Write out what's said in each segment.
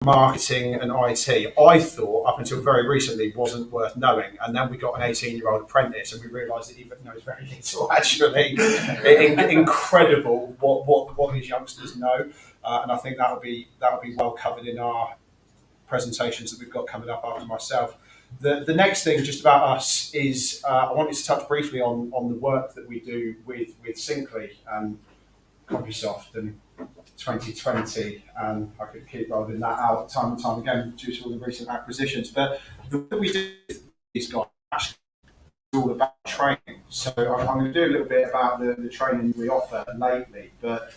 marketing and IT, I thought up until very recently wasn't worth knowing, and then we got an 18-year-old apprentice, and we realised that he knows very little. Actually, incredible what these youngsters know, and I think that'll be well covered in our presentations that we've got coming up after myself. The next thing just about us is I wanted to touch briefly on the work that we do with Cyncly and Compusoft and 2020, and I could keep rolling that out time and time again due to all the recent acquisitions. But the work we do with these guys is all about training. So I'm going to do a little bit about the training we offer lately. But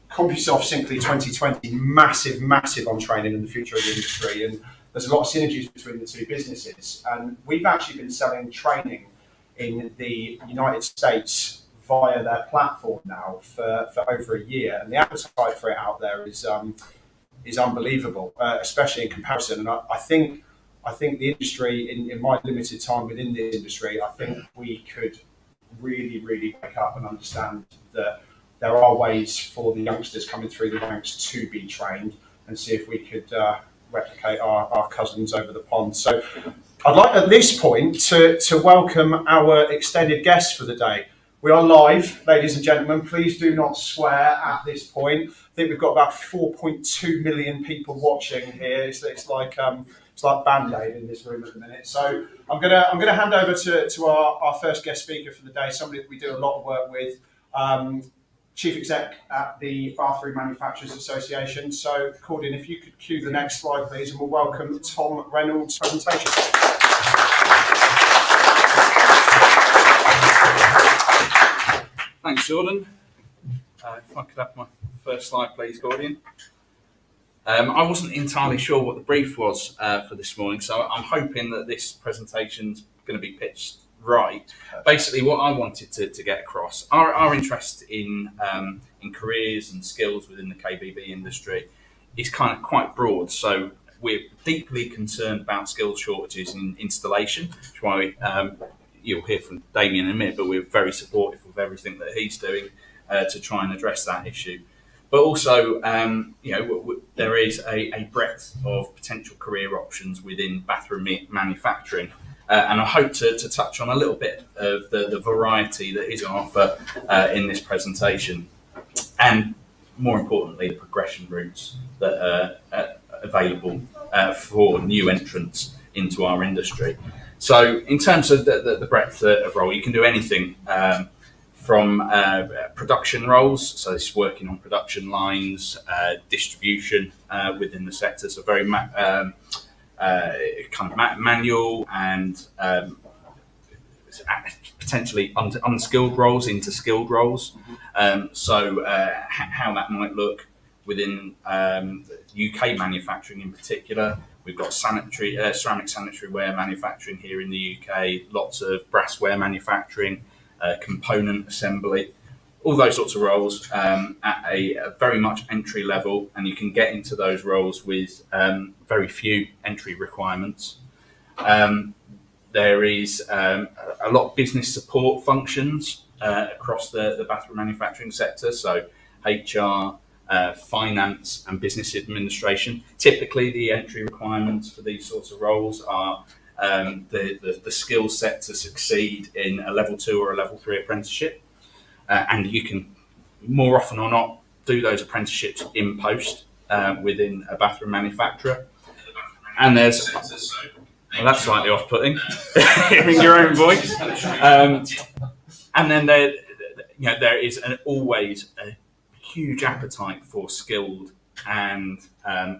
Compusoft Cyncly 2020, massive on training in the future of the industry, and there's a lot of synergies between the two businesses. And we've actually been selling training in the United States via their platform now for over a year, and the appetite for it out there is unbelievable, especially in comparison. And I think the industry, in my limited time within this industry, I think we could really wake up and understand that there are ways for the youngsters coming through the ranks to be trained, and see if we could replicate our cousins over the pond. So I'd like at this point to welcome our extended guests for the day. We are live, ladies and gentlemen. Please do not swear at this point. I think we've got about 4.2 million people watching here. It's like Band-Aid in this room at the minute. So I'm gonna hand over to our first guest speaker for the day. Somebody that we do a lot of work with, Chief Exec at the Bathroom Manufacturers Association. So, Claudine, if you could cue the next slide, please, and we'll welcome Tom Reynolds' presentation. Thanks, Jordan. If I could have my first slide, please, Gordian. I wasn't entirely sure what the brief was for this morning, so I'm hoping that this presentation's going to be pitched right. Basically, what I wanted to get across, our interest in careers and skills within the KBB industry is kind of quite broad. So we're deeply concerned about skills shortages in installation, which is why you'll hear from Damian in a minute, but we're very supportive of everything that he's doing to try and address that issue. But also, there is a breadth of potential career options within bathroom manufacturing. And I hope to touch on a little bit of the variety that is on offer in this presentation. And more importantly, the progression routes that are available for new entrants into our industry. So in terms of the breadth of role, you can do anything from production roles, so this is working on production lines, distribution within the sector, so very kind of manual and potentially unskilled roles into skilled roles. So how that might look within UK manufacturing in particular. We've got ceramic sanitary ware manufacturing here in the UK, lots of brassware manufacturing, component assembly, all those sorts of roles at a very much entry level, and you can get into those roles with very few entry requirements. There is a lot of business support functions across the bathroom manufacturing sector, so HR, finance and business administration. Typically the entry requirements for these sorts of roles are the skill set to succeed in a level 2 or a level 3 apprenticeship, and you can more often or not do those apprenticeships in post within a bathroom manufacturer. And there's, well, that's slightly off-putting, hearing your own voice. And then there is always a huge appetite for skilled and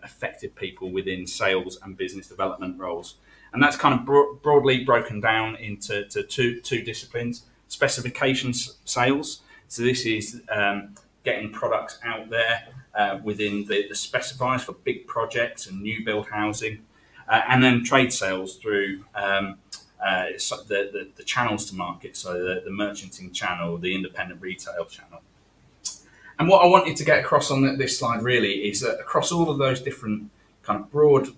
effective people within sales and business development roles. And that's kind of broadly broken down into two disciplines. Specifications sales. So this is getting products out there within the specifiers for big projects and new build housing. And then trade sales through the channels to market, so the merchanting channel, the independent retail channel. And what I wanted to get across on this slide really is that across all of those different kind of broad,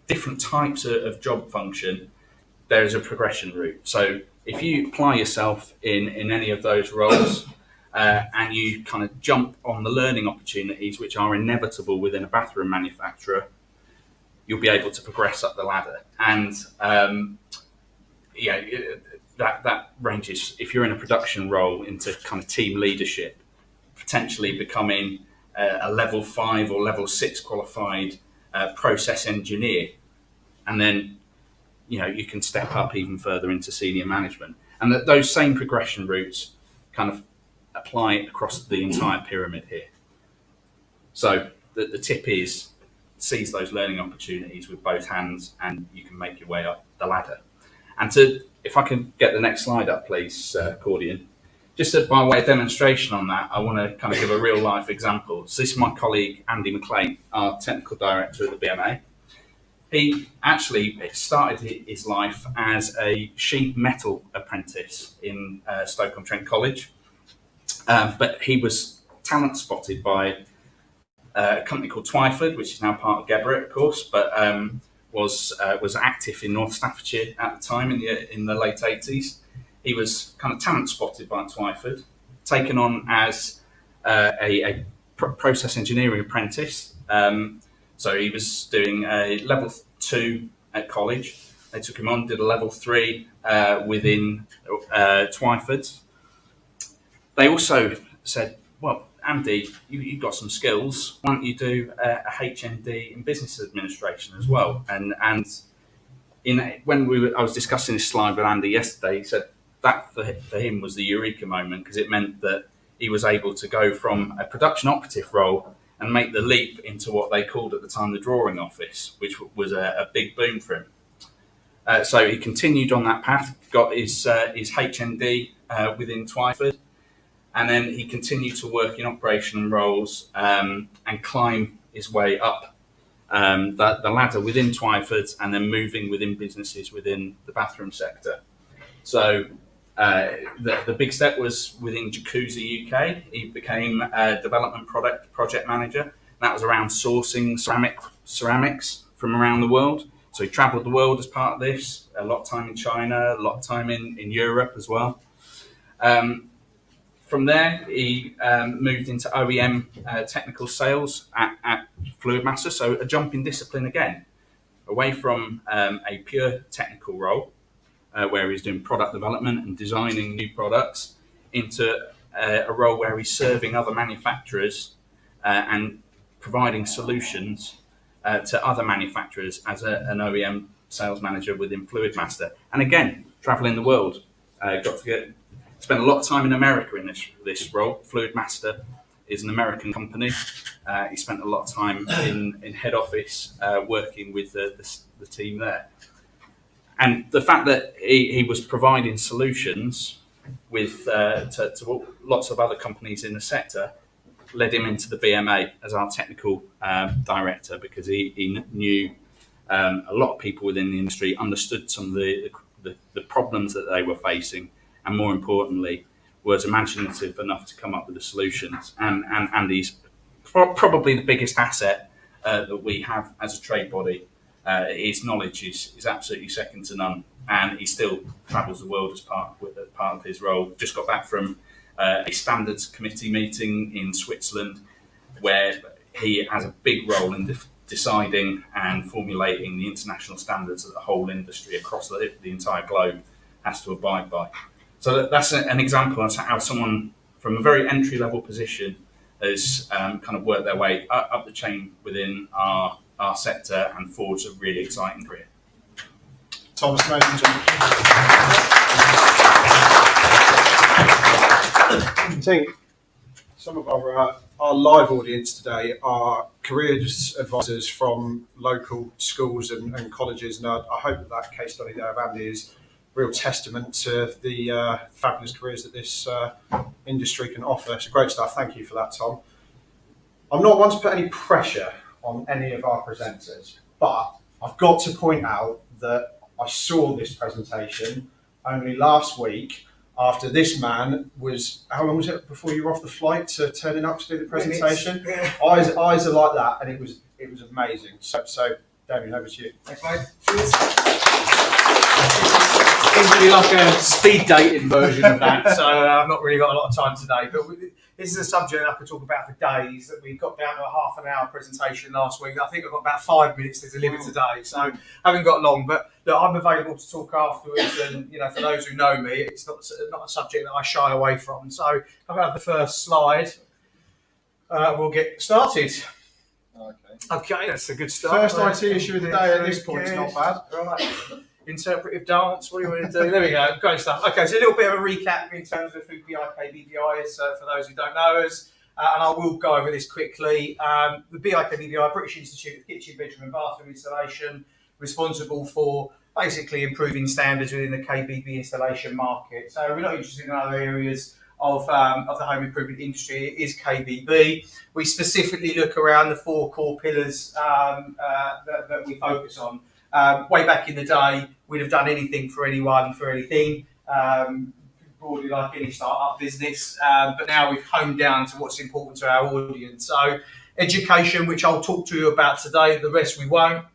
different types of job function, there is a progression route. So if you apply yourself in any of those roles, and you kind of jump on the learning opportunities which are inevitable within a bathroom manufacturer, you'll be able to progress up the ladder. And that ranges, if you're in a production role, into kind of team leadership, potentially becoming a level 5 or level 6 qualified process engineer, and then you can step up even further into senior management. And those same progression routes kind of apply across the entire pyramid here. So the tip is, seize those learning opportunities with both hands, and you can make your way up the ladder. And if I can get the next slide up, please, Cordian. Just by way of demonstration on that, I want to kind of give a real life example. So this is my colleague, Andy McLean, our technical director at the BMA. He actually started his life as a sheet metal apprentice in Stoke-on-Trent College. But he was talent spotted by a company called Twyford, which is now part of BiKBBI, of course, but was active in North Staffordshire at the time in the late 80s. He was kind of talent spotted by Twyford, taken on as a process engineering apprentice. So he was doing a level 2 at college. They took him on, did a level 3 within Twyford. They also said, well, Andy, you've got some skills. Why don't you do a HND in business administration as well? And when I was discussing this slide with Andy yesterday, he said that for him was the eureka moment, because it meant that he was able to go from a production operative role and make the leap into what they called at the time the drawing office, which was a big boom for him. So he continued on that path, got his HND within Twyford, and then he continued to work in operational roles and climb his way up the ladder within Twyford, and then moving within businesses within the bathroom sector. So the big step was within Jacuzzi UK. He became a development project manager. That was around sourcing ceramics from around the world. So he travelled the world as part of this, a lot of time in China, a lot of time in Europe as well. From there, he moved into OEM technical sales at Fluidmaster, so a jump in discipline again, away from a pure technical role, where he's doing product development and designing new products, into a role where he's serving other manufacturers and providing solutions to other manufacturers as an OEM sales manager within Fluidmaster. And again, traveling the world, got to spend a lot of time in America in this role. Fluidmaster is an American company. He spent a lot of time in head office working with the team there. And the fact that he was providing solutions with to lots of other companies in the sector led him into the BMA as our technical director, because he knew a lot of people within the industry, understood some of the problems that they were facing, and more importantly, was imaginative enough to come up with the solutions. And he's probably the biggest asset that we have as a trade body. His knowledge is absolutely second to none, and he still travels the world as part of his role. Just got back from a standards committee meeting in Switzerland, where he has a big role in deciding and formulating the international standards that the whole industry across the entire globe has to abide by. So that's an example of how someone from a very entry-level position has kind of worked their way up the chain within our sector and forged a really exciting career. Thomas, I think some of our live audience today are careers advisors from local schools and colleges, and I hope that case study there of Andy is real testament to the fabulous careers that this industry can offer. So great stuff. Thank you for that, Tom. I'm not one to put any pressure on any of our presenters, but I've got to point out that I saw this presentation only last week, after this man was, how long was it before you were off the flight to turning up to do the presentation? Eyes are like that, and it was amazing. So Damian, over to you. Thanks, mate. It's really like a speed dating version of that, so I've not really got a lot of time today. But this is a subject I could talk about for days. That we got down to a half an hour presentation last week. I think I've got about 5 minutes to deliver today, so I haven't got long. But look, I'm available to talk afterwards, and for those who know me, it's not a subject that I shy away from. So if I have the first slide, we'll get started. Okay, that's a good start. First IT issue of the day at this point is not bad. Right. Interpretive dance, what do you want to do? There we go, great stuff. Okay, so a little bit of a recap in terms of who BiKBBI is, for those who don't know us, and I will go over this quickly. The BiKBBI, British Institute of Kitchen, Bedroom and Bathroom Installation, responsible for basically improving standards within the KBB installation market. So we're not interested in other areas of the home improvement industry. It is KBB. We specifically look around the 4 core pillars that we focus on. Way back in the day, we'd have done anything for anyone, for anything, broadly like any start-up business. But now we've honed down to what's important to our audience. So education, which I'll talk to you about today, the rest we won't.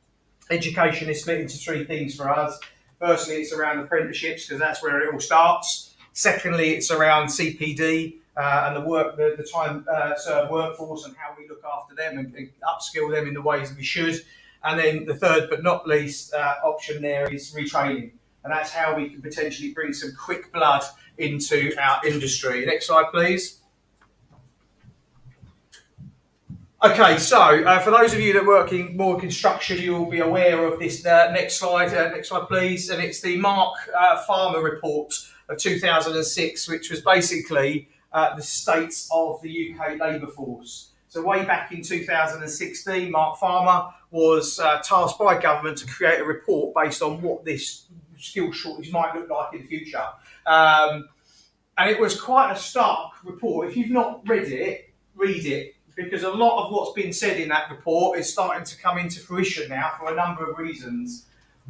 Education is split into 3 things for us. Firstly, it's around apprenticeships, because that's where it all starts. Secondly, it's around CPD and the time served workforce and how we look after them and upskill them in the ways that we should. And then the third but not least option there is retraining. And that's how we can potentially bring some quick blood into our industry. Next slide, please. Okay, so for those of you that work in more construction, you will be aware of this next slide. Next slide, please. And it's the Mark Farmer report of 2006, which was basically the state of the UK labour force. So way back in 2016, Mark Farmer was tasked by government to create a report based on what this skill shortage might look like in the future. And it was quite a stark report. If you've not read it, read it, because a lot of what's been said in that report is starting to come into fruition now for a number of reasons.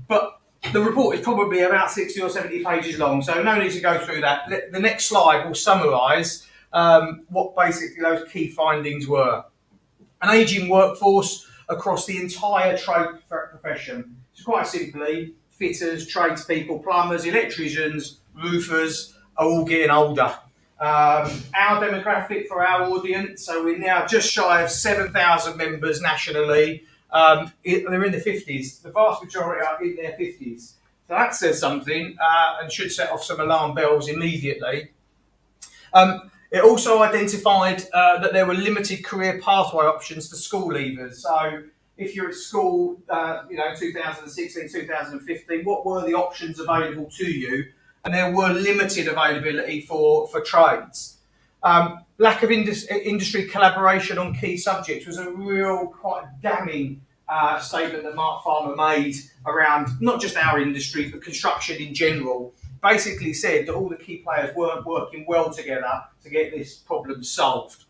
But the report is probably about 60 or 70 pages long, so no need to go through that. The next slide will summarise what basically those key findings were. An ageing workforce across the entire trade profession. So quite simply, fitters, tradespeople, plumbers, electricians, roofers are all getting older. Our demographic for our audience, so we're now just shy of 7,000 members nationally. They're in the 50s. The vast majority are in their 50s. So that says something and should set off some alarm bells immediately. It also identified that there were limited career pathway options for school leavers. So if you're at school, 2016, 2015, what were the options available to you? And there were limited availability for trades. Lack of industry collaboration on key subjects was a real quite damning statement that Mark Farmer made around not just our industry, but construction in general. Basically said that all the key players weren't working well together to get this problem solved.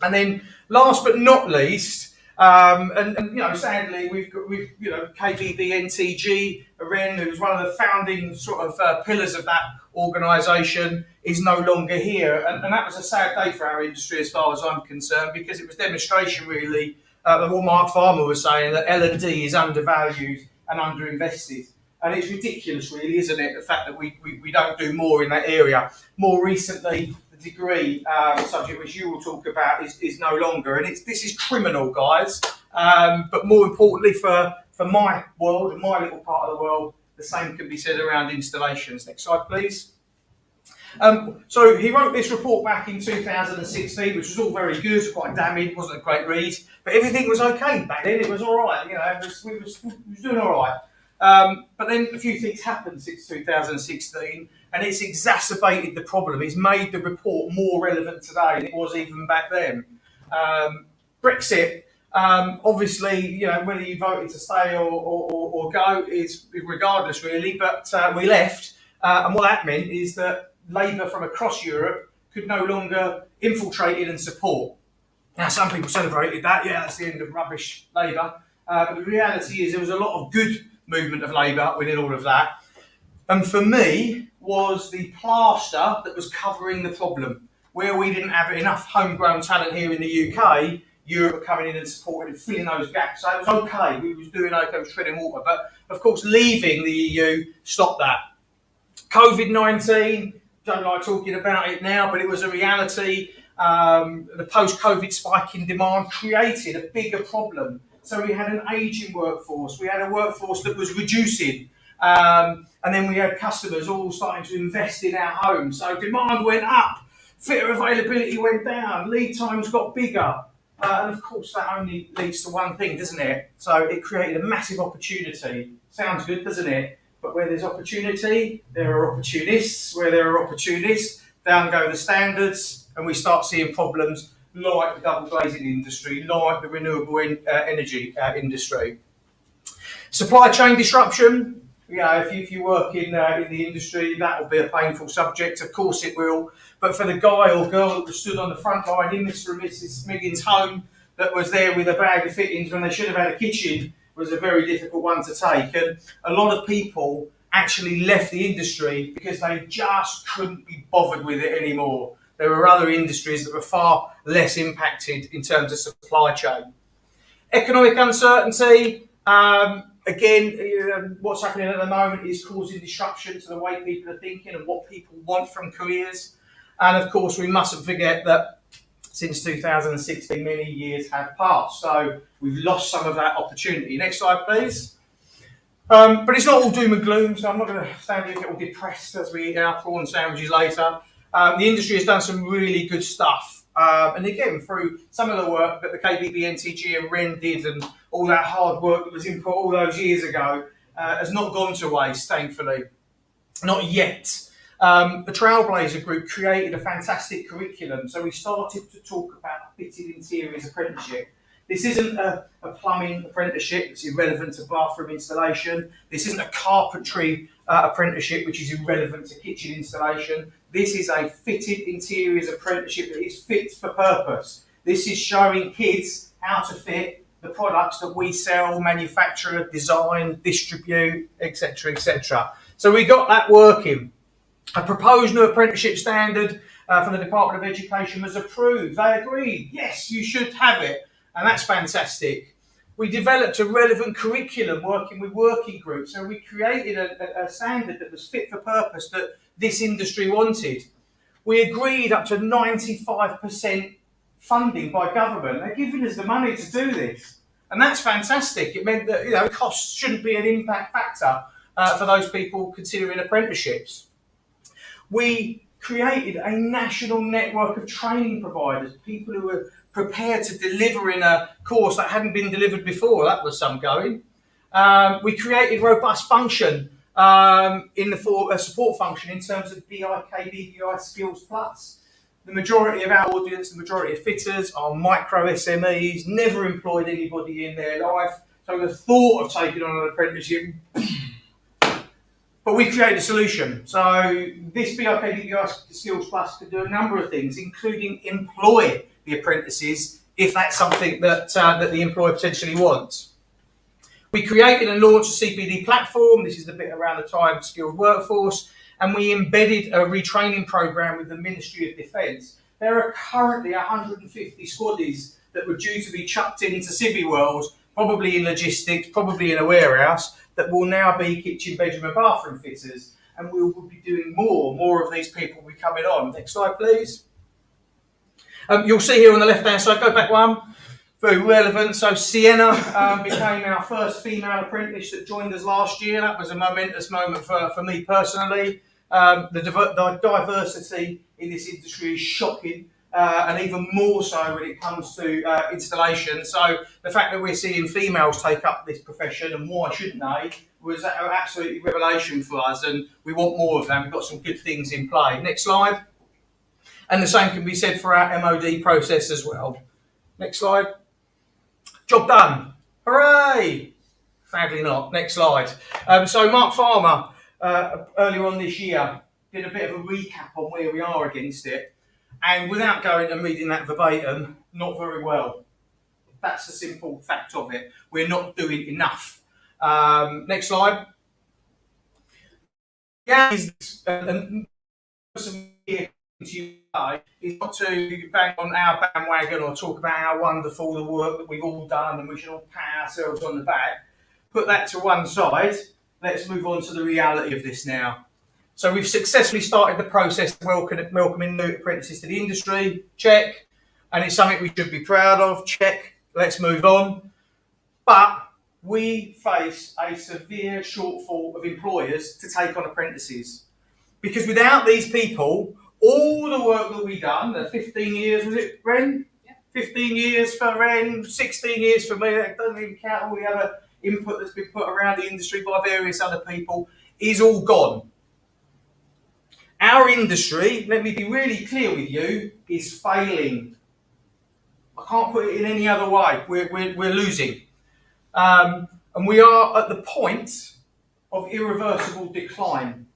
And then last but not least, sadly, we've KBB NTG, Ren, who was one of the founding sort of pillars of that organisation, is no longer here. And that was a sad day for our industry as far as I'm concerned, because it was demonstration really that what Mark Farmer was saying, that L&D is undervalued and underinvested. And it's ridiculous really, isn't it, the fact that we don't do more in that area. More recently, the degree subject which you will talk about is no longer, and this is criminal, guys. But more importantly for my world and my little part of the world, the same can be said around installations. Next slide, please. So he wrote this report back in 2016, which was all very good, quite damning, wasn't a great read, but everything was okay back then. It was all right, we was doing all right. But then a few things happened since 2016, and it's exacerbated the problem. It's made the report more relevant today than it was even back then. Brexit, obviously, whether you voted to stay or go is regardless really, but we left, and what that meant is that Labour from across Europe could no longer infiltrate in and support. Now, some people celebrated that, that's the end of rubbish Labour, but the reality is there was a lot of good movement of Labour within all of that. And for me, was the plaster that was covering the problem. Where we didn't have enough homegrown talent here in the UK, Europe were coming in and supporting and filling those gaps. So it was okay. We was doing okay with treading water. But of course, leaving the EU stopped that. COVID-19, don't like talking about it now, but it was a reality. The post-COVID spike in demand created a bigger problem. So we had an ageing workforce. We had a workforce that was reducing. And then we had customers all starting to invest in our homes. So demand went up, fitter availability went down, lead times got bigger. And of course, that only leads to one thing, doesn't it? So it created a massive opportunity. Sounds good, doesn't it? But where there's opportunity, there are opportunists. Where there are opportunists, down go the standards, and we start seeing problems like the double glazing industry, like the renewable energy industry. Supply chain disruption. If you work in the industry, that will be a painful subject. Of course it will. But for the guy or girl that was stood on the front line in Mr. and Mrs. Smiggins's home that was there with a bag of fittings when they should have had a kitchen was a very difficult one to take. And a lot of people actually left the industry because they just couldn't be bothered with it anymore. There were other industries that were far less impacted in terms of supply chain. Economic uncertainty. Again, what's happening at the moment is causing disruption to the way people are thinking and what people want from careers. And of course, we mustn't forget that since 2016, many years have passed. So we've lost some of that opportunity. Next slide, please. But it's not all doom and gloom, so I'm not going to stand here and get all depressed as we eat our prawn sandwiches later. The industry has done some really good stuff. And again, through some of the work that the KBBI, NTG and Ren did and all that hard work that was input all those years ago has not gone to waste, thankfully. Not yet. The Trailblazer Group created a fantastic curriculum. So we started to talk about fitted interiors apprenticeship. This isn't a plumbing apprenticeship, it's irrelevant to bathroom installation. This isn't a carpentry apprenticeship, which is irrelevant to kitchen installation. This is a fitted interiors apprenticeship that is fit for purpose. This is showing kids how to fit the products that we sell, manufacture, design, distribute, etc., etc. So we got that working. A proposed new apprenticeship standard from the Department of Education was approved. They agreed, yes, you should have it. And that's fantastic. We developed a relevant curriculum working with working groups. So we created a standard that was fit for purpose that this industry wanted. We agreed up to 95% funding by government. They're giving us the money to do this. And that's fantastic. It meant that costs shouldn't be an impact factor for those people considering apprenticeships. We created a national network of training providers, people who were prepared to deliver in a course that hadn't been delivered before. That was some going. We created robust function in the support function in terms of BiKBBI Skills Plus. The majority of our audience, the majority of fitters are micro SMEs, never employed anybody in their life. So the thought of taking on an apprenticeship, but we created a solution. So this BiKBBI Skills Plus could do a number of things, including employ the apprentices if that's something that the employer potentially wants. We created and launched a CPD platform. This is the bit around the time skilled workforce. And we embedded a retraining program with the Ministry of Defence. There are currently 150 squaddies that were due to be chucked into civvy worlds, probably in logistics, probably in a warehouse, that will now be kitchen, bedroom and bathroom fitters. And we will be doing more of these people will be coming on. Next slide, please. You'll see here on the left-hand side, go back one, very relevant. So Sienna became our first female apprentice that joined us last year. That was a momentous moment for me personally. The diversity in this industry is shocking, and even more so when it comes to installation. So the fact that we're seeing females take up this profession, and why shouldn't they, was absolutely revelation for us, and we want more of that. We've got some good things in play. Next slide. And the same can be said for our MOD process as well. Next slide. Job done. Hooray! Sadly not. Next slide. So Mark Farmer, earlier on this year, did a bit of a recap on where we are against it. And without going and reading that verbatim, not very well. That's the simple fact of it. We're not doing enough. Next slide. Yeah, to you today is not to bang on our bandwagon or talk about how wonderful the work that we've all done and we should all pat ourselves on the back. Put that to one side. Let's move on to the reality of this now. So we've successfully started the process of welcoming new apprentices to the industry. Check. And it's something we should be proud of. Check. Let's move on. But we face a severe shortfall of employers to take on apprentices. Because without these people, all the work that we've done, the 15 years, was it, Ren? Yeah. 15 years for Ren, 16 years for me, that doesn't even count all the other input that's been put around the industry by various other people, is all gone. Our industry, let me be really clear with you, is failing. I can't put it in any other way. We're losing. And we are at the point of irreversible decline.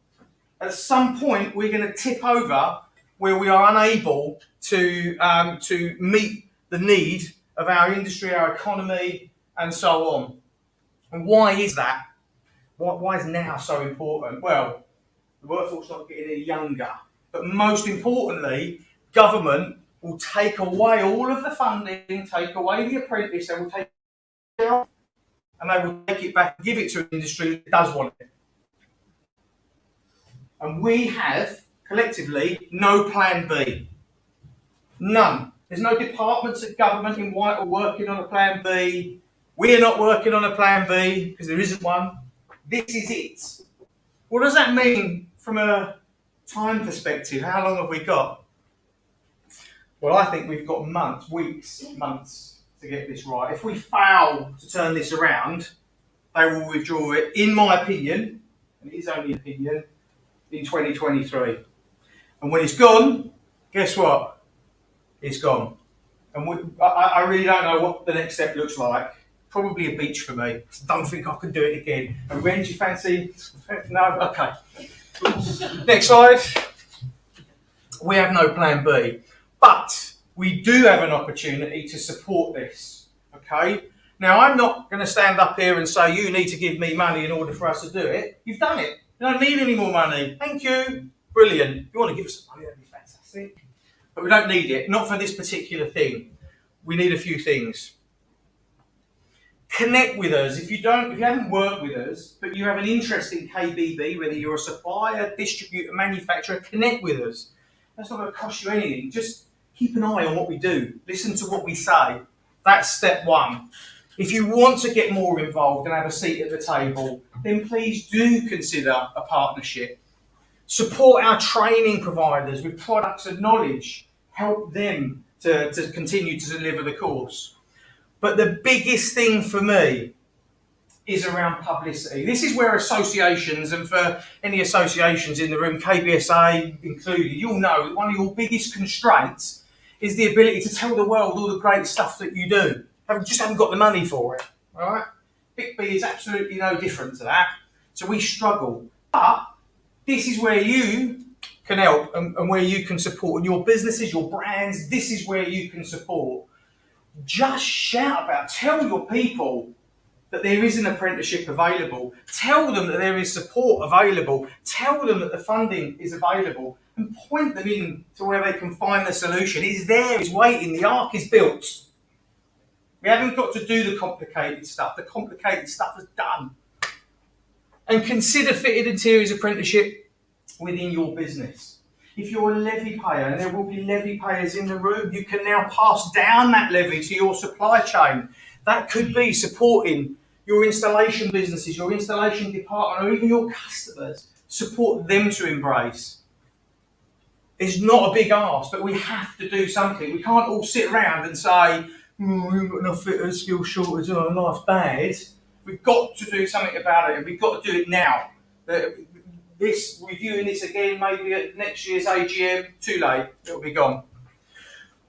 At some point, we're going to tip over where we are unable to meet the need of our industry, our economy, and so on. And why is that? Why is now so important? Well, the workforce is not getting any younger. But most importantly, government will take away all of the funding, take away the apprentice, they will take it off, and they will take it back and give it to an industry that does want it. And we have, collectively, no plan B. None. There's no departments at government in Whitaker working on a plan B. We're not working on a plan B because there isn't one. This is it. What does that mean from a time perspective? How long have we got? Well, I think we've got months to get this right. If we fail to turn this around, they will withdraw it, in my opinion, and it is only an opinion, in 2023. And when it's gone, guess what? It's gone. And I really don't know what the next step looks like. Probably a beach for me. I don't think I can do it again. And when do you fancy? No? Okay. Next slide. We have no plan B. But we do have an opportunity to support this. Okay? Now, I'm not going to stand up here and say, you need to give me money in order for us to do it. You've done it. You don't need any more money. Thank you. Brilliant. If you want to give us some money, that'd be fantastic. But we don't need it. Not for this particular thing. We need a few things. Connect with us. If you haven't worked with us, but you have an interest in KBB, whether you're a supplier, distributor, manufacturer, connect with us. That's not going to cost you anything. Just keep an eye on what we do. Listen to what we say. That's step one. If you want to get more involved and have a seat at the table, then please do consider a partnership. Support our training providers with products and knowledge. Help them to continue to deliver the course. But the biggest thing for me is around publicity. This is where associations, and for any associations in the room, KBSA included, you'll know that one of your biggest constraints is the ability to tell the world all the great stuff that you do. Just haven't got the money for it. All right? BiKBBI is absolutely no different to that. So we struggle. But this is where you can help and where you can support. And your businesses, your brands, this is where you can support. Just shout about, tell your people that there is an apprenticeship available. Tell them that there is support available. Tell them that the funding is available and point them in to where they can find the solution. It's there, it's waiting, the ark is built. We haven't got to do the complicated stuff. The complicated stuff is done. And consider fitted interiors apprenticeship within your business. If you're a levy payer, and there will be levy payers in the room, you can now pass down that levy to your supply chain. That could be supporting your installation businesses, your installation department, or even your customers. Support them to embrace. It's not a big ask, but we have to do something. We can't all sit around and say, we've got enough fitters, skill shortage, and life's bad. We've got to do something about it, and we've got to do it now. Reviewing this again, maybe at next year's AGM, too late, it'll be gone.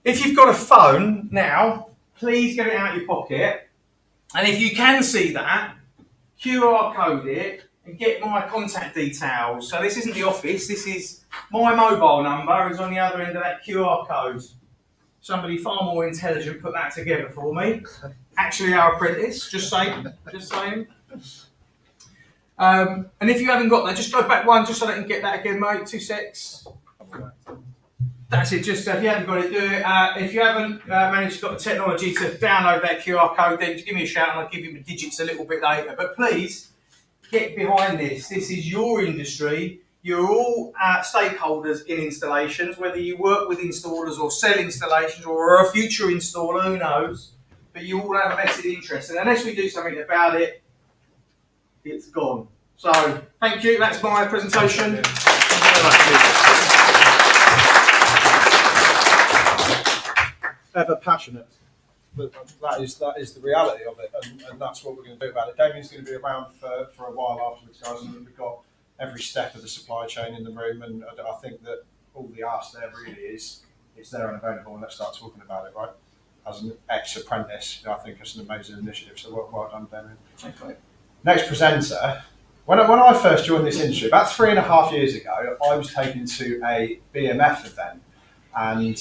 If you've got a phone now, please get it out of your pocket. And if you can see that, QR code it and get my contact details. So this isn't the office, this is my mobile number, is on the other end of that QR code. Somebody far more intelligent put that together for me. Actually, our apprentice, just saying. And if you haven't got that, just go back one, just so I can get that again, mate. 2 secs. That's it. Just if you haven't got it, do it. If you haven't managed to got the technology to download that QR code, then just give me a shout and I'll give you the digits a little bit later. But please get behind this. This is your industry. You're all stakeholders in installations, whether you work with installers or sell installations or are a future installer, who knows? But you all have a vested interest. And unless we do something about it, it's gone. So thank you. That's my presentation. Ever passionate. But that is the reality of it, and that's what we're going to do about it. Damian's going to be around for a while afterwards, guys, and we've got every step of the supply chain in the room, and I think that all the ask there really is it's there and available, and let's start talking about it, right? As an ex-apprentice, I think it's an amazing initiative, so well done, Damian. Okay. Next presenter. When I first joined this industry, about 3.5 years ago, I was taken to a BMF event. And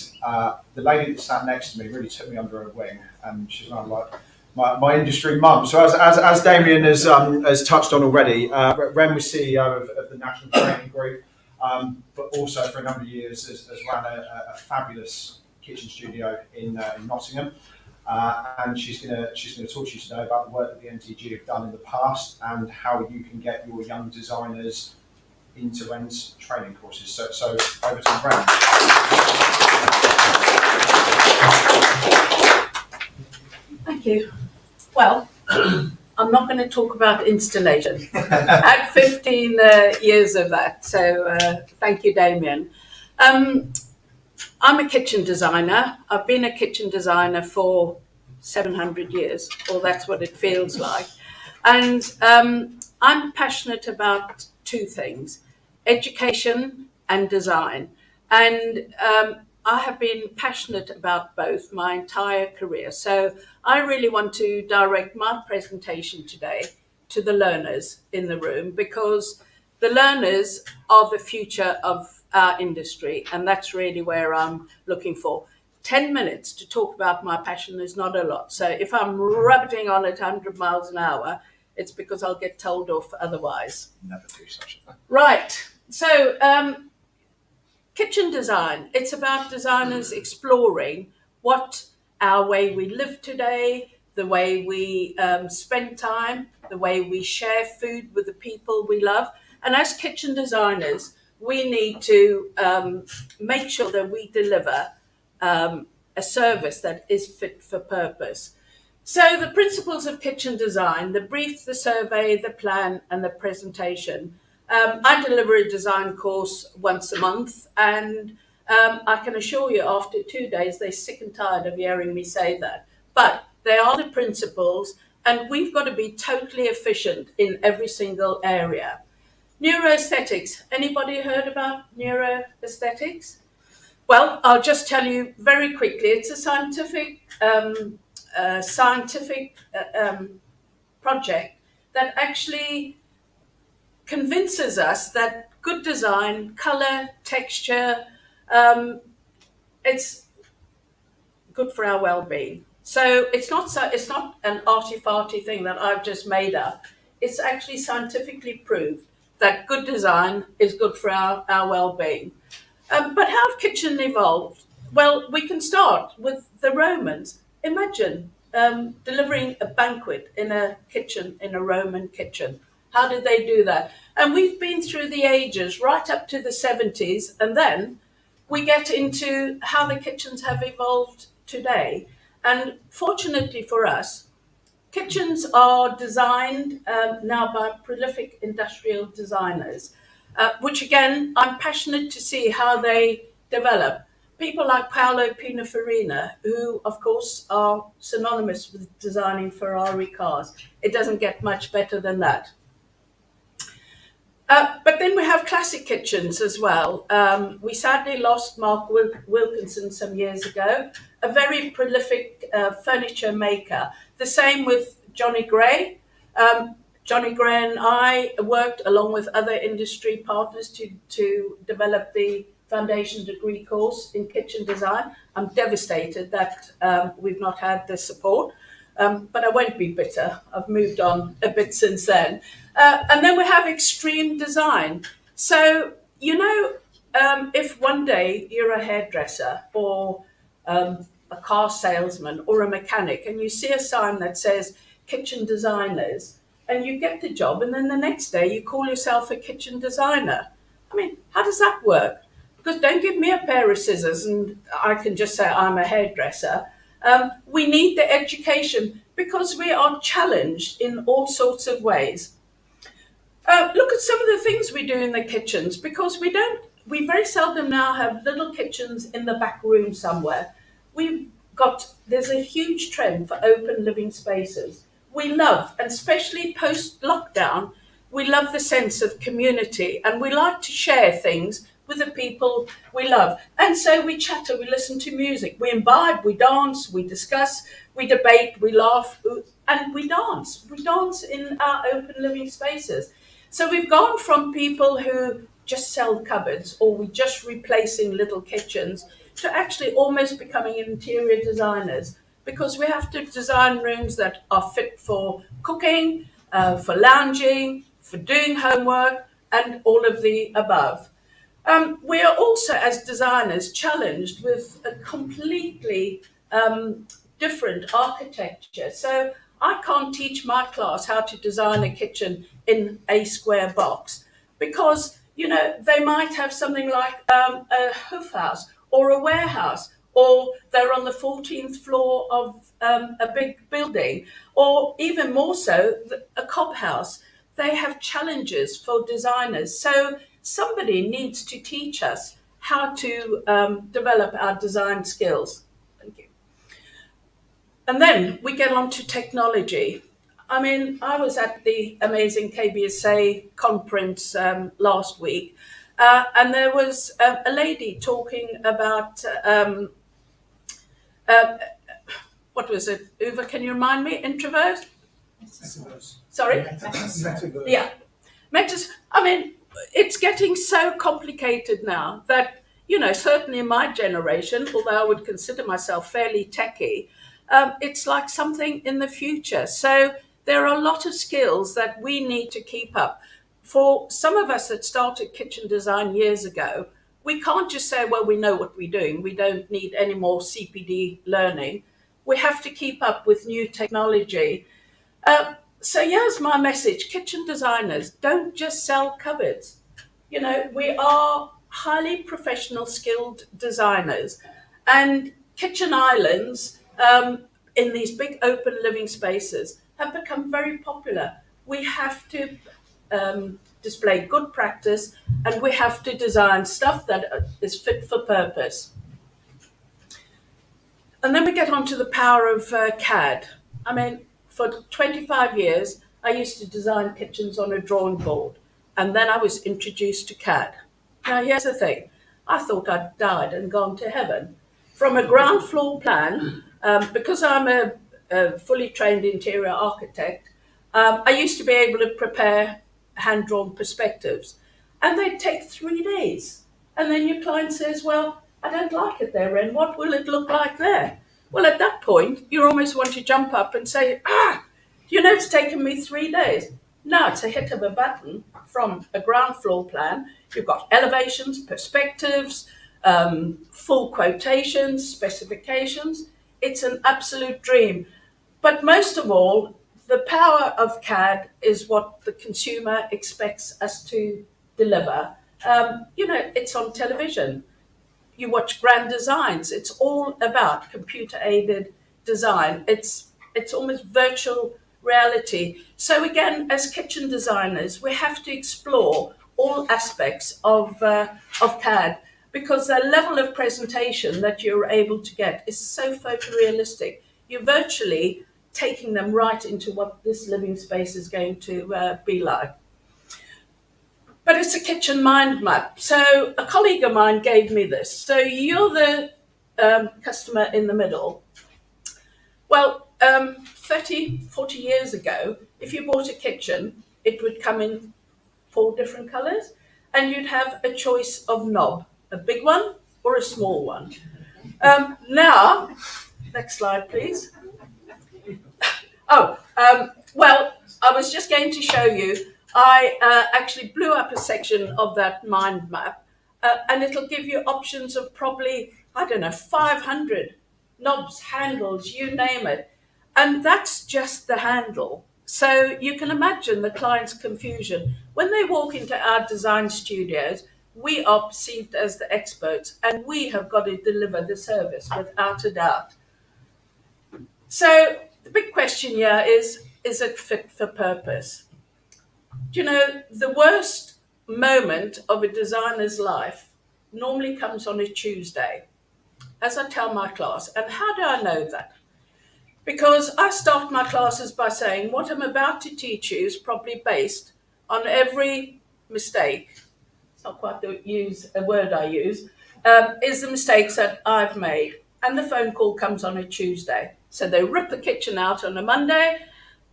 the lady that sat next to me really took me under her wing, and she's kind of like my industry mum. So as Damian has touched on already, Ren was CEO of the National Training Group, but also for a number of years has run a fabulous kitchen studio in Nottingham. And she's going to talk to you today about the work that the NTG have done in the past and how you can get your young designers into Ren's training courses. So over to Ren. Thank you. Well, I'm not going to talk about installation. I had 15 years of that, so thank you, Damian. I'm a kitchen designer. I've been a kitchen designer for 700 years, or that's what it feels like. And I'm passionate about two things, education and design. And I have been passionate about both my entire career. So I really want to direct my presentation today to the learners in the room, because the learners are the future of our industry. And that's really where I'm looking for. 10 minutes to talk about my passion is not a lot. So if I'm rabbiting on at 100 miles an hour, it's because I'll get told off otherwise. Never do such a thing. Right. So kitchen design, it's about designers exploring what our way we live today, the way we spend time, the way we share food with the people we love. And as kitchen designers, we need to make sure that we deliver a service that is fit for purpose. So the principles of kitchen design, the brief, the survey, the plan, and the presentation. I deliver a design course once a month, and I can assure you after 2 days, they're sick and tired of hearing me say that. But they are the principles, and we've got to be totally efficient in every single area. Neuroaesthetics. Anybody heard about neuroaesthetics? Well, I'll just tell you very quickly. It's a scientific project that actually convinces us that good design, color, texture, it's good for our well-being. So it's not an arty-farty thing that I've just made up. It's actually scientifically proved that good design is good for our well-being. But how have kitchen evolved? Well, we can start with the Romans. Imagine delivering a banquet in a kitchen, in a Roman kitchen. How did they do that? And we've been through the ages, right up to the 70s, and then we get into how the kitchens have evolved today. And fortunately for us, kitchens are designed now by prolific industrial designers, which again, I'm passionate to see how they develop. People like Paolo Pininfarina, who of course are synonymous with designing Ferrari cars. It doesn't get much better than that. But then we have classic kitchens as well. We sadly lost Mark Wilkinson some years ago, a very prolific furniture maker. The same with Johnny Gray. Johnny Gray and I worked along with other industry partners to develop the foundation degree course in kitchen design. I'm devastated that we've not had the support, but I won't be bitter. I've moved on a bit since then. And then we have extreme design. So, you know, if one day you're a hairdresser or a car salesman or a mechanic and you see a sign that says kitchen designers and you get the job and then the next day you call yourself a kitchen designer. I mean, how does that work? Because don't give me a pair of scissors and I can just say I'm a hairdresser. We need the education because we are challenged in all sorts of ways. Look at some of the things we do in the kitchens because we very seldom now have little kitchens in the back room somewhere. There's a huge trend for open living spaces. We love, and especially post-lockdown, we love the sense of community and we like to share things with the people we love. And so we chatter, we listen to music, we imbibe, we dance, we discuss, we debate, we laugh, and we dance. We dance in our open living spaces. So we've gone from people who just sell cupboards or we just replacing little kitchens to actually almost becoming interior designers because we have to design rooms that are fit for cooking, for lounging, for doing homework, and all of the above. We are also, as designers, challenged with a completely different architecture. So I can't teach my class how to design a kitchen in a square box because, they might have something like a hoof house or a warehouse, or they're on the 14th floor of a big building, or even more so, a cob house. They have challenges for designers. So somebody needs to teach us how to develop our design skills. Thank you. And then we get on to technology. I mean, I was at the amazing KBBI conference last week, and there was a lady talking about, what was it? Uwe, can you remind me? Introvert? Sorry? Yeah. I mean, it's getting so complicated now that, certainly in my generation, although I would consider myself fairly techie, it's like something in the future. So there are a lot of skills that we need to keep up. For some of us that started kitchen design years ago, we can't just say, well, we know what we're doing. We don't need any more CPD learning. We have to keep up with new technology. So here's my message. Kitchen designers, don't just sell cupboards. We are highly professional, skilled designers. And kitchen islands in these big open living spaces have become very popular. We have to display good practice and we have to design stuff that is fit for purpose. And then we get on to the power of CAD. I mean, for 25 years, I used to design kitchens on a drawing board, and then I was introduced to CAD. Now, here's the thing. I thought I'd died and gone to heaven. From a ground floor plan, because I'm a fully trained interior architect, I used to be able to prepare hand-drawn perspectives, and they'd take 3 days. And then your client says, well, I don't like it there, Ren. What will it look like there? Well, at that point, you almost want to jump up and say, it's taken me 3 days. Now it's a hit of a button from a ground floor plan. You've got elevations, perspectives, full quotations, specifications. It's an absolute dream. But most of all, the power of CAD is what the consumer expects us to deliver. It's on television. You watch Grand Designs. It's all about computer-aided design. It's almost virtual reality. So again, as kitchen designers, we have to explore all aspects of CAD because the level of presentation that you're able to get is so photorealistic. You're virtually taking them right into what this living space is going to be like. But it's a kitchen mind map. So a colleague of mine gave me this. So you're the customer in the middle. Well, 30, 40 years ago, if you bought a kitchen, it would come in 4 different colors, and you'd have a choice of knob, a big one or a small one. Now, next slide, please. Well, I was just going to show you, I actually blew up a section of that mind map and it'll give you options of probably, I don't know, 500 knobs, handles, you name it. And that's just the handle. So you can imagine the client's confusion. When they walk into our design studios, we are perceived as the experts, and we have got to deliver the service without a doubt. So the big question here is it fit for purpose? Do you know, the worst moment of a designer's life normally comes on a Tuesday, as I tell my class. And how do I know that? Because I start my classes by saying what I'm about to teach you is probably based on every mistake. It's not quite a word I use, is the mistakes that I've made. And the phone call comes on a Tuesday. So they rip the kitchen out on a Monday,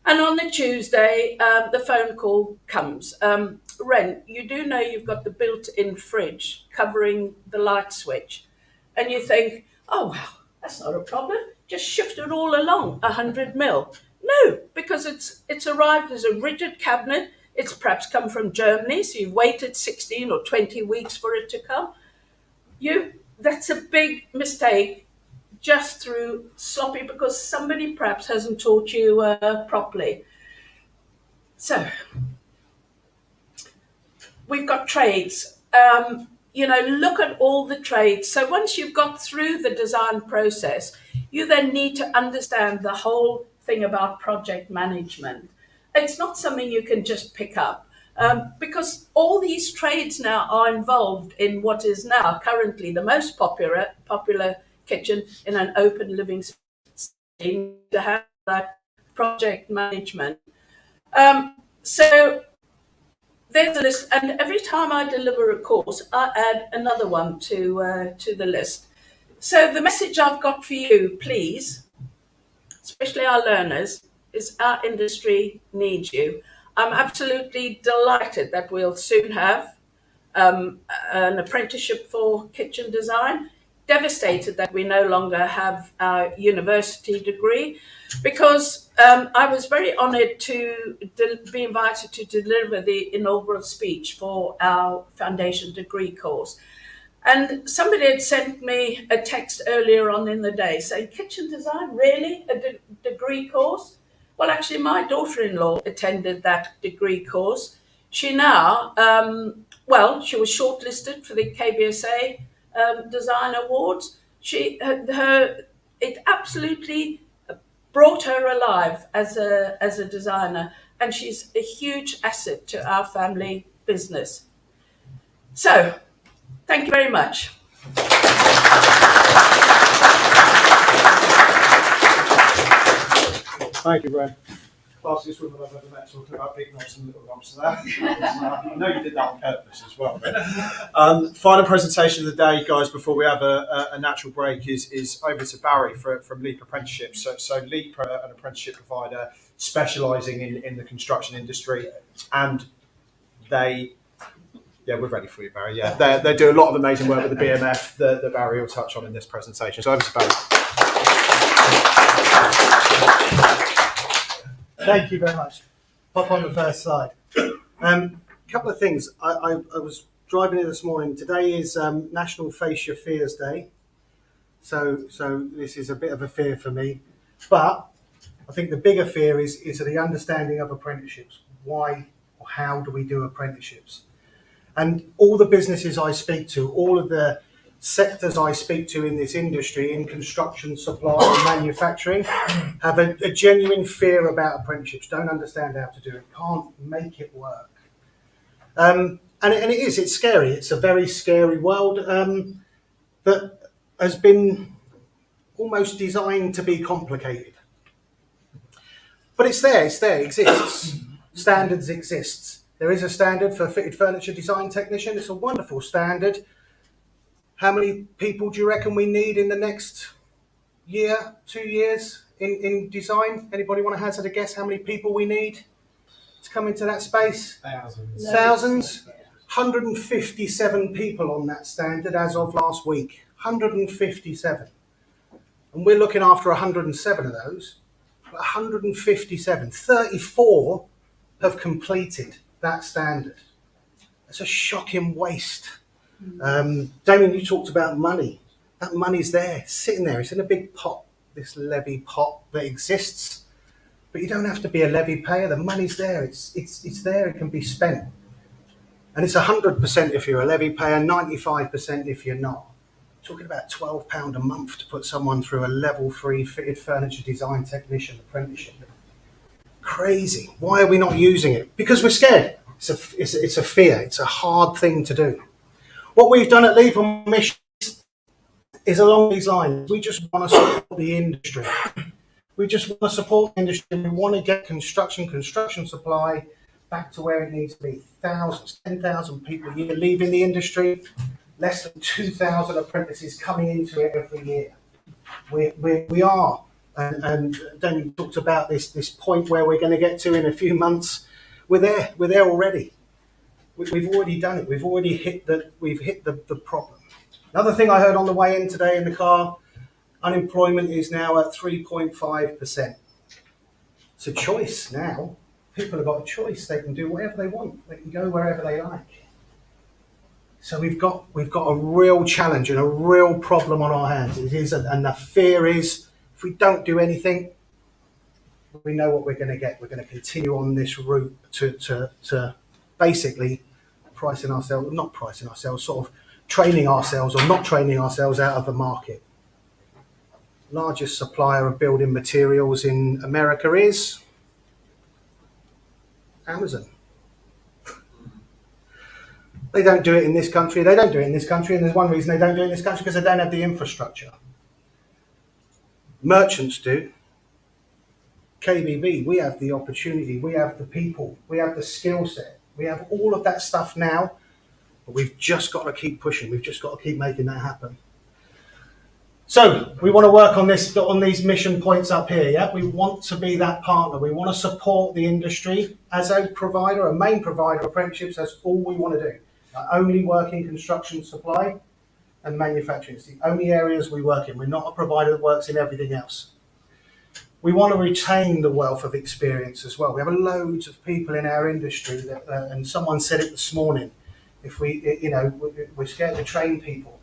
and on the Tuesday, the phone call comes. Ren, you do know you've got the built-in fridge covering the light switch. And you think, oh, well, that's not a problem. Just shift it all along 100 mil. No, because it's arrived as a rigid cabinet. It's perhaps come from Germany, so you've waited 16 or 20 weeks for it to come. That's a big mistake just through sloppy, because somebody perhaps hasn't taught you properly. So we've got trades. Look at all the trades. So once you've got through the design process, you then need to understand the whole thing about project management. It's not something you can just pick up, because all these trades now are involved in what is now currently the most popular kitchen in an open living space, to have that project management. So there's a list, and every time I deliver a course, I add another one to the list. So the message I've got for you, please, especially our learners, is our industry needs you. I'm absolutely delighted that we'll soon have an apprenticeship for kitchen design. Devastated that we no longer have our university degree, because I was very honoured to be invited to deliver the inaugural speech for our foundation degree course. And somebody had sent me a text earlier on in the day saying, kitchen design, really? A degree course? Well, actually, my daughter-in-law attended that degree course. She now, she was shortlisted for the KBSA Design Awards. It absolutely brought her alive as a designer, and she's a huge asset to our family business. So, thank you very much. Thank you, Ren. Fastest woman I've ever met talking about big knobs and little knobs. So that, I know you did that on purpose as well, Ren. Final presentation of the day, guys, before we have a natural break, is over to Barry from Leap Apprenticeships. So Leap are an apprenticeship provider specialising in the construction industry, and we're ready for you, Barry. Yeah, they do a lot of amazing work with the BMF that Barry will touch on in this presentation. So over to Barry. Thank you very much. Pop on the first slide. Couple of things. I was driving here this morning. Today is National Face Your Fears Day. So this is a bit of a fear for me. But I think the bigger fear is the understanding of apprenticeships. Why or how do we do apprenticeships? And all the businesses I speak to, all of the sectors I speak to in this industry, in construction, supply and manufacturing, have a genuine fear about apprenticeships, don't understand how to do it, can't make it work. And it's scary. It's a very scary world that has been almost designed to be complicated. But it's there, it exists. Standards exist. There is a standard for fitted furniture design technician. It's a wonderful standard. How many people do you reckon we need in the next year, 2 years in design? Anybody want to hazard a guess how many people we need to come into that space? Thousands? 157 people on that standard as of last week. 157. And we're looking after 107 of those. 157. 34 have completed that standard. That's a shocking waste Damian, you talked about money. That money's there, sitting there. It's in a big pot, this levy pot that exists. But you don't have to be a levy payer. The money's there. It's there. It can be spent. And it's 100% if you're a levy payer, 95% if you're not. Talking about £12 a month to put someone through a level 3 fitted furniture design technician apprenticeship. Crazy. Why are we not using it? Because we're scared. It's a fear. It's a hard thing to do. What we've done at Leap on Mission is along these lines. We just want to support the industry. We just want to support the industry. We want to get construction supply back to where it needs to be. Thousands, 10,000 people a year leaving the industry. Less than 2,000 apprentices coming into it every year. We are, and Damian talked about this point where we're going to get to in a few months. We're there already. We've already done it. We've already hit the problem. Another thing I heard on the way in today in the car, unemployment is now at 3.5%. It's a choice now. People have got a choice. They can do whatever they want. They can go wherever they like. So we've got a real challenge and a real problem on our hands. It is, and the fear is, if we don't do anything, we know what we're going to get. We're going to continue on this route to basically pricing ourselves, not pricing ourselves, sort of training ourselves or not training ourselves out of the market. Largest supplier of building materials in America is Amazon. They don't do it in this country. They don't do it in this country, and there's one reason they don't do it in this country, because they don't have the infrastructure. Merchants do. KBB, we have the opportunity, we have the people, we have the skill set, we have all of that stuff now, but we've just got to keep pushing. We've just got to keep making that happen. So we want to work on these mission points up here. Yeah, we want to be that partner. We want to support the industry as a provider, a main provider of apprenticeships. That's all we want to do. I only work in construction supply and manufacturing. It's the only areas we work in. We're not a provider that works in everything else. We want to retain the wealth of experience as well. We have loads of people in our industry that, and someone said it this morning. If we're scared to train people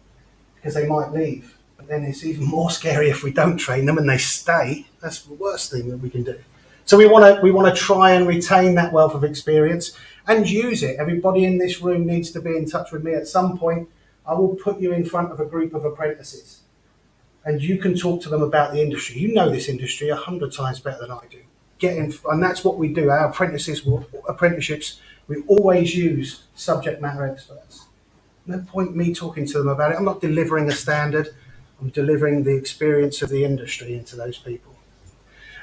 because they might leave. But then it's even more scary if we don't train them and they stay. That's the worst thing that we can do. So we want to try and retain that wealth of experience and use it. Everybody in this room needs to be in touch with me at some point. I will put you in front of a group of apprentices and you can talk to them about the industry. You know this industry 100 times better than I do. And that's what we do. Our apprenticeships, we always use subject matter experts. No point me talking to them about it. I'm not delivering a standard. I'm delivering the experience of the industry into those people.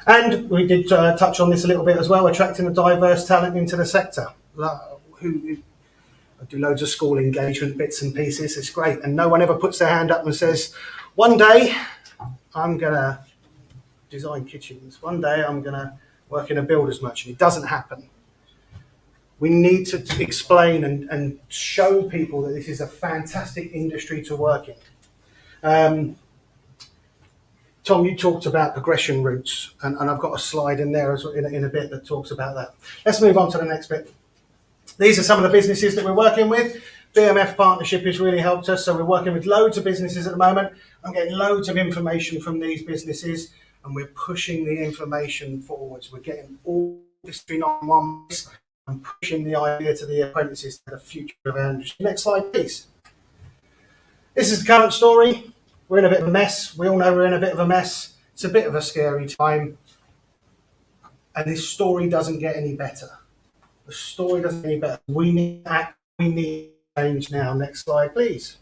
And we did touch on this a little bit as well, attracting a diverse talent into the sector. I do loads of school engagement bits and pieces. It's great. And no one ever puts their hand up and says, one day I'm going to design kitchens. One day I'm going to work in a builder's merchant. It doesn't happen. We need to explain and show people that this is a fantastic industry to work in. Tom, you talked about progression routes, and I've got a slide in there in a bit that talks about that. Let's move on to the next bit. These are some of the businesses that we're working with. BMF partnership has really helped us, so we're working with loads of businesses at the moment. I'm getting loads of information from these businesses, and we're pushing the information forwards. We're getting all this on one place and pushing the idea to the apprentices to the future of our industry. Next slide, please. This is the current story. We're in a bit of a mess. We all know we're in a bit of a mess. It's a bit of a scary time. And this story doesn't get any better. The story doesn't get any better. We need to act. We need change now. Next slide, please.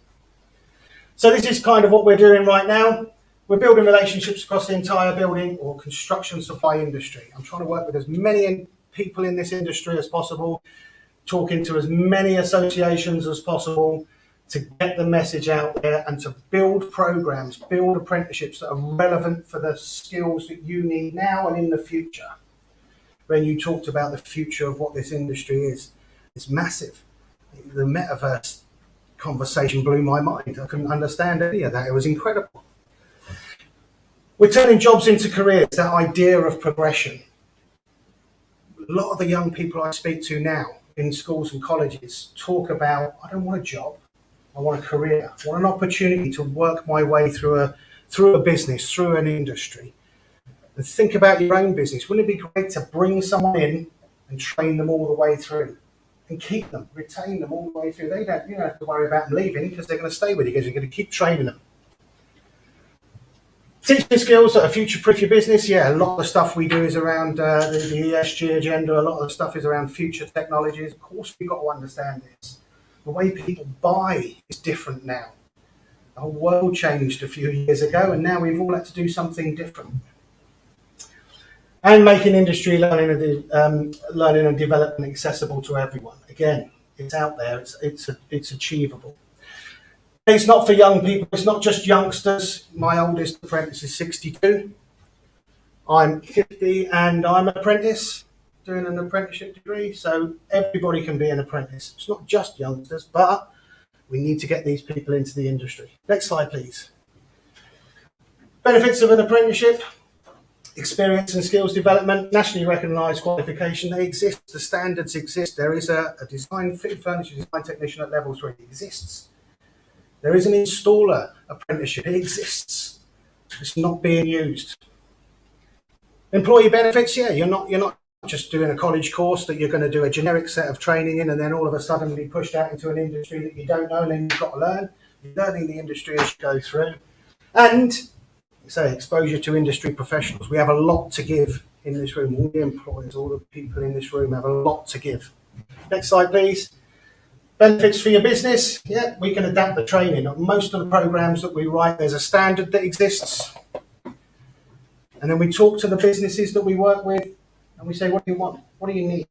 So this is kind of what we're doing right now. We're building relationships across the entire building or construction supply industry. I'm trying to work with as many people in this industry as possible, talking to as many associations as possible, to get the message out there and to build programs, build apprenticeships that are relevant for the skills that you need now and in the future. When you talked about the future of what this industry is, it's massive. The metaverse conversation blew my mind. I couldn't understand any of that. It was incredible. We're turning jobs into careers, that idea of progression. A lot of the young people I speak to now in schools and colleges talk about, I don't want a job. I want a career. I want an opportunity to work my way through a business, through an industry. And think about your own business. Wouldn't it be great to bring someone in and train them all the way through and keep them, retain them all the way through? You don't have to worry about them leaving because they're going to stay with you because you're going to keep training them. Teaching skills that are future-proof your business. Yeah, a lot of the stuff we do is around the ESG agenda. A lot of the stuff is around future technologies. Of course, we've got to understand this. The way people buy is different now. The whole world changed a few years ago, and now we've all had to do something different. And making industry learning and development accessible to everyone. Again, it's out there. It's achievable. It's not for young people. It's not just youngsters. My oldest apprentice is 62. I'm 50, and I'm an apprentice doing an apprenticeship degree. So everybody can be an apprentice. It's not just youngsters, but we need to get these people into the industry. Next slide, please. Benefits of an apprenticeship. Experience and skills development, nationally recognised qualification, they exist, the standards exist. There is a design fitted furniture design technician at level 3, it exists. There is an installer apprenticeship, it exists. It's not being used. Employee benefits, yeah, you're not just doing a college course that you're going to do a generic set of training in and then all of a sudden be pushed out into an industry that you don't know and then you've got to learn. You're learning the industry as you go through. And say exposure to industry professionals. We have a lot to give in this room. All the employers, all the people in this room have a lot to give. Next slide, please. Benefits for your business. Yeah, we can adapt the training. On most of the programs that we write, there's a standard that exists. And then we talk to the businesses that we work with and we say, what do you want? What do you need?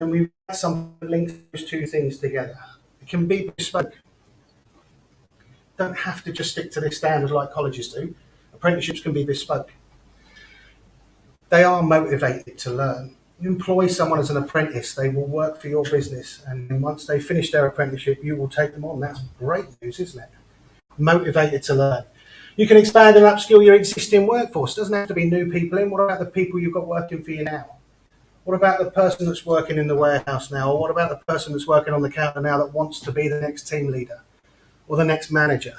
And we write some links those two things together. It can be bespoke. Don't have to just stick to this standard like colleges do. Apprenticeships can be bespoke. They are motivated to learn. You employ someone as an apprentice, they will work for your business, and once they finish their apprenticeship, you will take them on. That's great news, isn't it? Motivated to learn. You can expand and upskill your existing workforce. It doesn't have to be new people in. What about the people you've got working for you now? What about the person that's working in the warehouse now? Or what about the person that's working on the counter now that wants to be the next team leader or the next manager?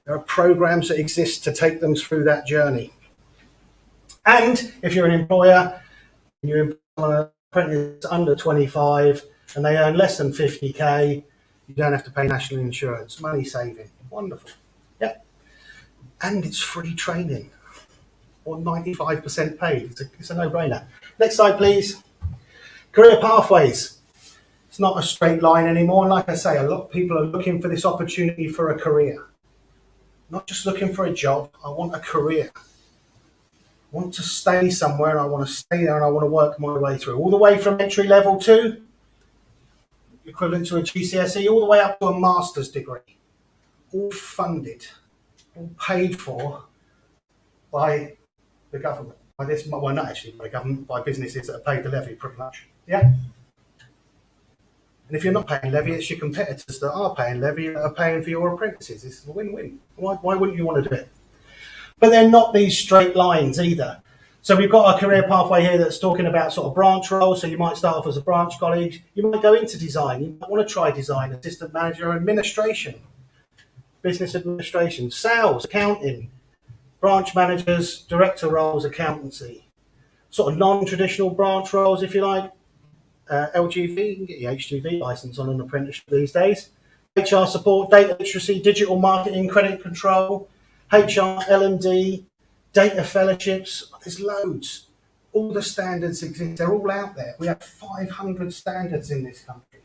There are programs that exist to take them through that journey. And if you're an employer and you employ an apprentice under 25 and they earn less than 50k, you don't have to pay national insurance. Money saving. Wonderful. Yep. And it's free training or 95% paid. It's a no-brainer. Next slide, please. Career pathways. It's not a straight line anymore. And like I say, a lot of people are looking for this opportunity for a career. Not just looking for a job. I want a career. I want to stay somewhere. I want to stay there and I want to work my way through. All the way from entry level 2, equivalent to a GCSE, all the way up to a master's degree. All funded, all paid for by the government. By this, well, not actually by the government, by businesses that are paid the levy pretty much. Yeah? And if you're not paying levy, it's your competitors that are paying levy that are paying for your apprentices. It's a win-win. Why wouldn't you want to do it? But they're not these straight lines either. So we've got a career pathway here that's talking about sort of branch roles. So you might start off as a branch colleague. You might go into design. You might want to try design, assistant manager, administration, business administration, sales, accounting, branch managers, director roles, accountancy. Sort of non-traditional branch roles, if you like. LGV, you can get your HGV license on an apprenticeship these days. HR support, data literacy, digital marketing, credit control, HR, L&D, data fellowships. There's loads. All the standards exist. They're all out there. We have 500 standards in this country.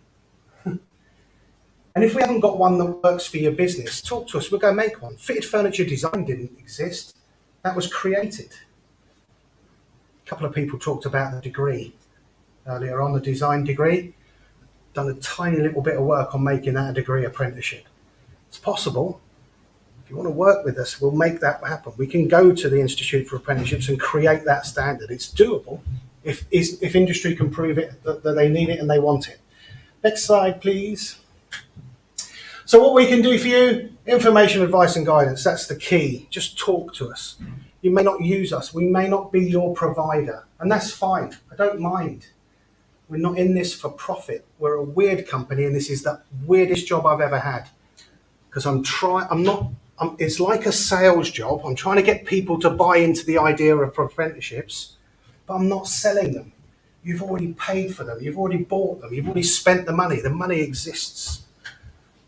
And if we haven't got one that works for your business, talk to us. We'll go make one. Fitted furniture design didn't exist. That was created. A couple of people talked about the degree earlier on, the design degree. Done a tiny little bit of work on making that a degree apprenticeship. It's possible. If you want to work with us, we'll make that happen. We can go to the Institute for Apprenticeships and create that standard. It's doable if industry can prove it, that they need it and they want it. Next slide, please. So what we can do for you, information, advice and guidance, that's the key. Just talk to us. You may not use us. We may not be your provider. And that's fine. I don't mind. We're not in this for profit. We're a weird company, and this is the weirdest job I've ever had. Because it's like a sales job. I'm trying to get people to buy into the idea of apprenticeships, but I'm not selling them. You've already paid for them. You've already bought them. You've already spent the money. The money exists.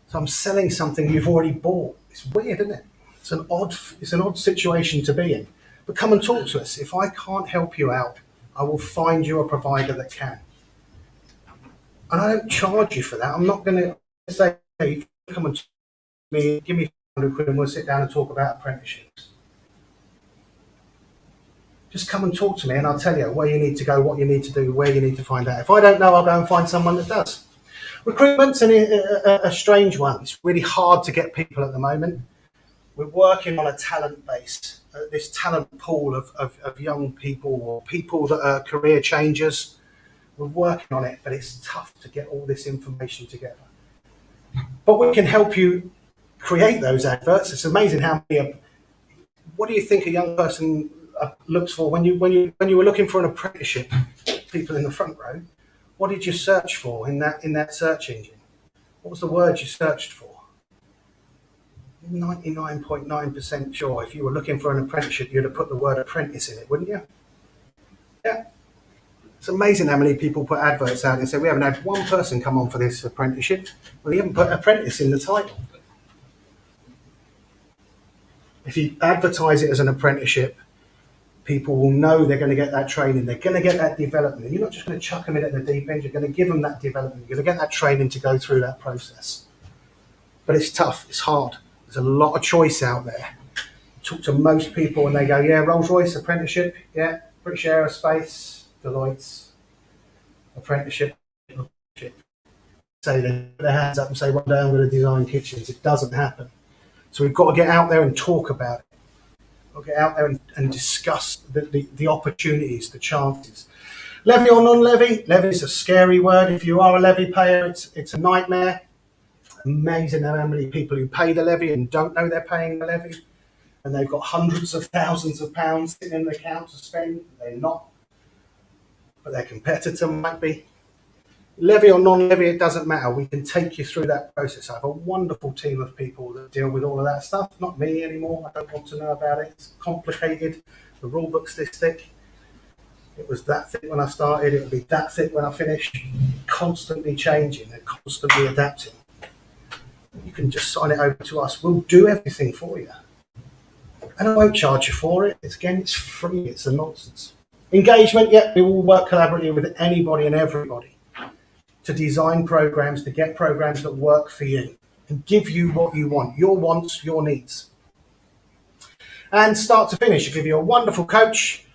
So I'm selling something you've already bought. It's weird, isn't it? It's an odd situation to be in. But come and talk to us. If I can't help you out, I will find you a provider that can. And I don't charge you for that. I'm not going to say, hey, come and talk to me, give me 500 quid and we'll sit down and talk about apprenticeships. Just come and talk to me and I'll tell you where you need to go, what you need to do, where you need to find out. If I don't know, I'll go and find someone that does. Recruitment's a strange one. It's really hard to get people at the moment. We're working on a talent base, this talent pool of young people or people that are career changers. We're working on it, but it's tough to get all this information together. But we can help you create those adverts. It's amazing how many. What do you think a young person looks for when you were looking for an apprenticeship? People in the front row. What did you search for in that search engine? What was the word you searched for? 99.9% sure if you were looking for an apprenticeship, you'd have put the word apprentice in it, wouldn't you? Yeah. It's amazing how many people put adverts out and say, we haven't had one person come on for this apprenticeship. Well, you haven't put apprentice in the title. If you advertise it as an apprenticeship, people will know they're going to get that training, they're going to get that development. And you're not just going to chuck them in at the deep end, you're going to give them that development, you're going to get that training to go through that process. But it's tough, it's hard. There's a lot of choice out there. Talk to most people and they go, yeah, Rolls-Royce, apprenticeship, yeah, British Aerospace, Deloitte's, apprenticeship. Say they put their hands up and say, one day I'm going to design kitchens. It doesn't happen. So we've got to get out there and talk about it. We'll get out there and discuss the opportunities, the chances. Levy or non-levy? Levy is a scary word. If you are a levy payer, it's a nightmare. Amazing how many people who pay the levy and don't know they're paying the levy, and they've got hundreds of thousands of pounds sitting in the account to spend. They're not, but their competitor might be. Levy or non-levy, it doesn't matter. We can take you through that process. I have a wonderful team of people that deal with all of that stuff. Not me anymore. I don't want to know about it. It's complicated. The rule book's this thick. It was that thick when I started. It will be that thick when I finish. Constantly changing and constantly adapting. You can just sign it over to us. We'll do everything for you. And I won't charge you for it. It's free. It's a nonsense. Engagement, yeah, we will work collaboratively with anybody and everybody to design programs, to get programs that work for you and give you what you want, your wants, your needs. And start to finish, you give you a wonderful coach,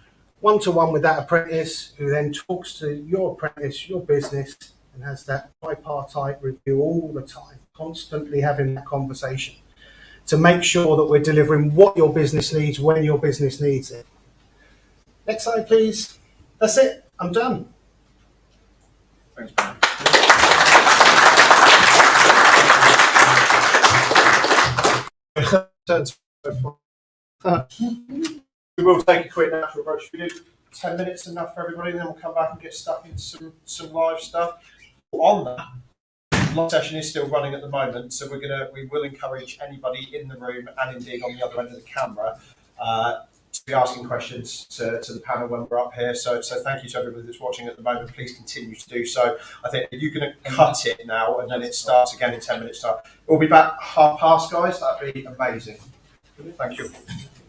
one-to-one with that apprentice, who then talks to your apprentice, your business, and has that tripartite review all the time, constantly having that conversation to make sure that we're delivering what your business needs when your business needs it. Next slide, please. That's it. I'm done. Thanks, man. We will take a quick natural approach. We do 10 minutes enough for everybody, then we'll come back and get stuck into some live stuff. On that, live session is still running at the moment, so we will encourage anybody in the room and indeed on the other end of the camera to be asking questions to the panel when we're up here. So thank you to everybody that's watching at the moment. Please continue to do so. I think if you're going to cut it now and then it starts again in 10 minutes time, we'll be back 1:30, guys. That'd be amazing. Thank you.